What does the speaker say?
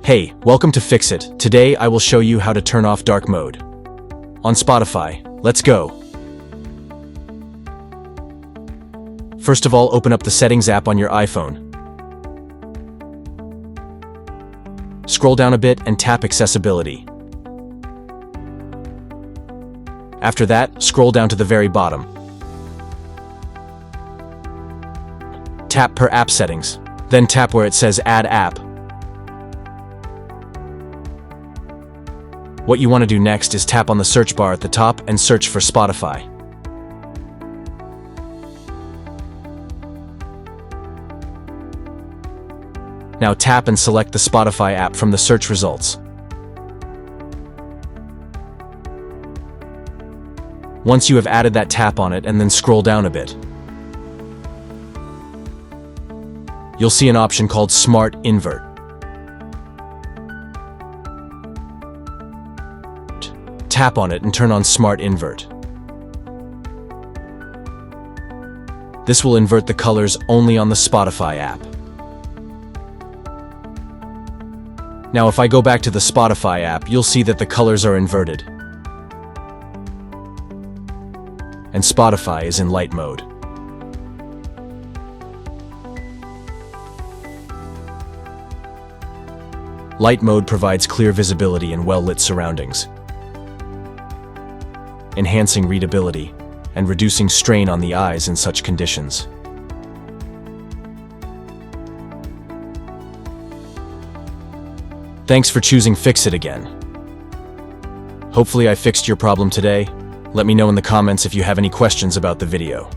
Hey, welcome to Fix It. Today I will show you how to turn off dark mode on Spotify. Let's go. First of all, open up the Settings app on your iPhone. Scroll down a bit and tap Accessibility. After that, scroll down to the very bottom. Tap Per App Settings. Then tap where it says Add App. What you want to do next is tap on the search bar at the top and search for Spotify. Now tap and select the Spotify app from the search results. Once you have added that, tap on it and then scroll down a bit. You'll see an option called Smart Invert. Tap on it and turn on Smart Invert. This will invert the colors only on the Spotify app. Now if I go back to the Spotify app, you'll see that the colors are inverted. And Spotify is in light mode. Light mode provides clear visibility and well-lit surroundings, enhancing readability and reducing strain on the eyes in such conditions. Thanks for choosing Fix It again. Hopefully I fixed your problem today. Let me know in the comments if you have any questions about the video.